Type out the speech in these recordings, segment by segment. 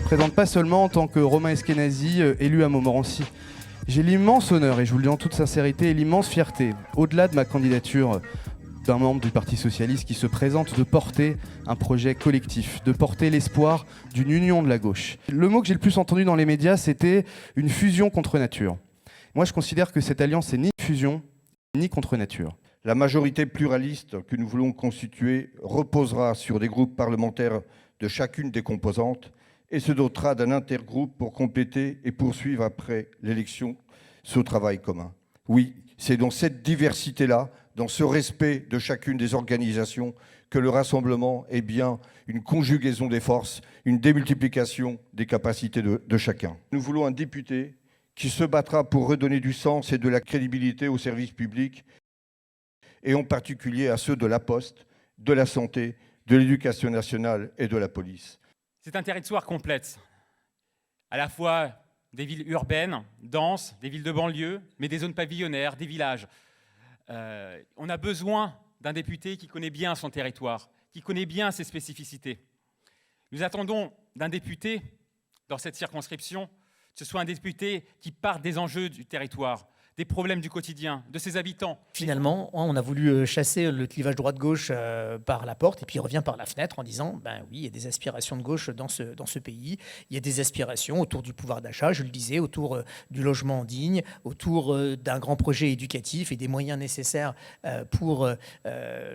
présente pas seulement en tant que Romain Eskenazi, élu à Montmorency. J'ai l'immense honneur, et je vous le dis en toute sincérité, et l'immense fierté, au-delà de ma candidature d'un membre du Parti Socialiste qui se présente, de porter un projet collectif, de porter l'espoir d'une union de la gauche. Le mot que j'ai le plus entendu dans les médias, c'était une fusion contre nature. Moi, je considère que cette alliance n'est ni fusion, ni contre nature. La majorité pluraliste que nous voulons constituer reposera sur des groupes parlementaires de chacune des composantes et se dotera d'un intergroupe pour compléter et poursuivre après l'élection ce travail commun. Oui, c'est dans cette diversité-là, dans ce respect de chacune des organisations, que le rassemblement est bien une conjugaison des forces, une démultiplication des capacités de chacun. Nous voulons un député qui se battra pour redonner du sens et de la crédibilité aux services publics, et en particulier à ceux de la Poste, de la santé, de l'éducation nationale et de la police. C'est un territoire complexe, à la fois des villes urbaines, denses, des villes de banlieue, mais des zones pavillonnaires, des villages. On a besoin d'un député qui connaît bien son territoire, qui connaît bien ses spécificités. Nous attendons d'un député, dans cette circonscription, que ce soit un député qui parte des enjeux du territoire, des problèmes du quotidien, de ses habitants. Finalement, on a voulu chasser le clivage droite-gauche par la porte et puis il revient par la fenêtre en disant « ben oui, il y a des aspirations de gauche dans ce pays, il y a des aspirations autour du pouvoir d'achat, je le disais, autour du logement digne, autour d'un grand projet éducatif et des moyens nécessaires pour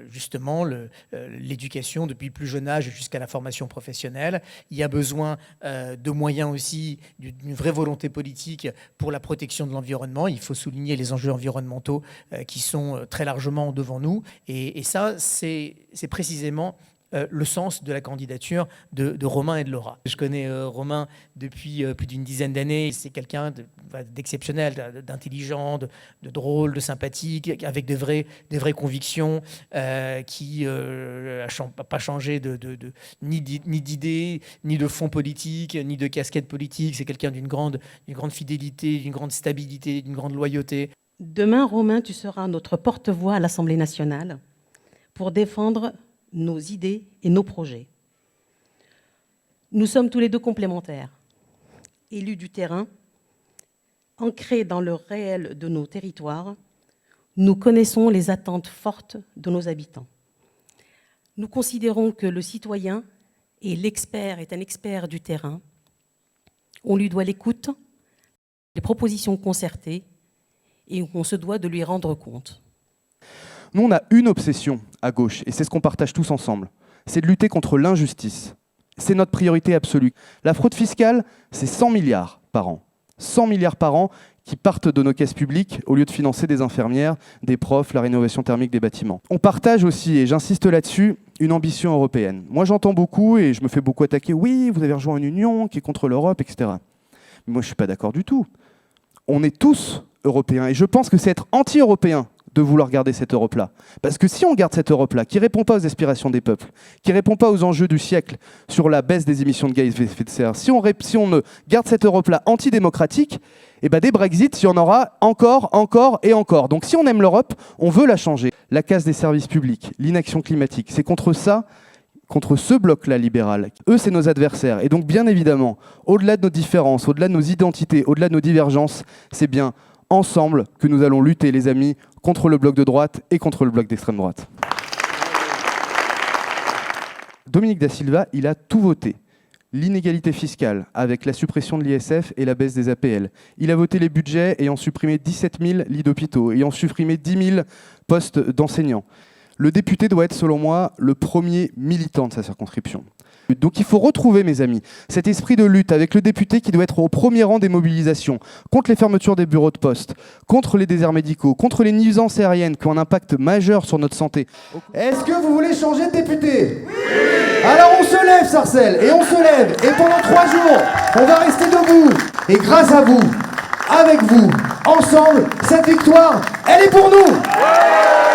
justement l'éducation depuis le plus jeune âge jusqu'à la formation professionnelle. Il y a besoin de moyens aussi, d'une vraie volonté politique pour la protection de l'environnement. Il faut souligner les enjeux environnementaux qui sont très largement devant nous. Et ça, c'est précisément le sens de la candidature de Romain et de Laura. Je connais Romain depuis plus d'une dizaine d'années. C'est quelqu'un d'exceptionnel, d'intelligent, de drôle, de sympathique, avec de vraies convictions, qui n'a pas changé ni d'idées, ni de fond politique, ni de casquette politique. C'est quelqu'un d'une grande fidélité, d'une grande stabilité, d'une grande loyauté. Demain, Romain, tu seras notre porte-voix à l'Assemblée nationale pour défendre nos idées et nos projets. Nous sommes tous les deux complémentaires, élus du terrain, ancrés dans le réel de nos territoires. Nous connaissons les attentes fortes de nos habitants. Nous considérons que le citoyen est un expert du terrain. On lui doit l'écoute, les propositions concertées, et on se doit de lui rendre compte. Nous, on a une obsession à gauche, et c'est ce qu'on partage tous ensemble, c'est de lutter contre l'injustice. C'est notre priorité absolue. La fraude fiscale, c'est 100 milliards par an. 100 milliards par an qui partent de nos caisses publiques au lieu de financer des infirmières, des profs, la rénovation thermique des bâtiments. On partage aussi, et j'insiste là-dessus, une ambition européenne. Moi, j'entends beaucoup, et je me fais beaucoup attaquer, oui, vous avez rejoint une union qui est contre l'Europe, etc. Mais moi, je ne suis pas d'accord du tout. On est tous européens, et je pense que c'est être anti-européen de vouloir garder cette Europe-là. Parce que si on garde cette Europe-là, qui ne répond pas aux aspirations des peuples, qui ne répond pas aux enjeux du siècle sur la baisse des émissions de gaz à effet de serre, si on ne garde cette Europe-là antidémocratique, eh ben des Brexit, il y en aura encore et encore. Donc si on aime l'Europe, on veut la changer. La casse des services publics, l'inaction climatique, c'est contre ça, contre ce bloc-là libéral. Eux, c'est nos adversaires. Et donc, bien évidemment, au-delà de nos différences, au-delà de nos identités, au-delà de nos divergences, c'est bien ensemble que nous allons lutter, les amis, contre le bloc de droite et contre le bloc d'extrême droite. Dominique Da Silva, il a tout voté. L'inégalité fiscale, avec la suppression de l'ISF et la baisse des APL. Il a voté les budgets ayant supprimé 17 000 lits d'hôpitaux, ayant supprimé 10 000 postes d'enseignants. Le député doit être, selon moi, le premier militant de sa circonscription. Donc il faut retrouver, mes amis, cet esprit de lutte avec le député qui doit être au premier rang des mobilisations, contre les fermetures des bureaux de poste, contre les déserts médicaux, contre les nuisances aériennes qui ont un impact majeur sur notre santé. Est-ce que vous voulez changer de député ? Oui ! Alors on se lève, Sarcelles, et on se lève, et pendant 3 jours, on va rester debout. Et grâce à vous, avec vous, ensemble, cette victoire, elle est pour nous !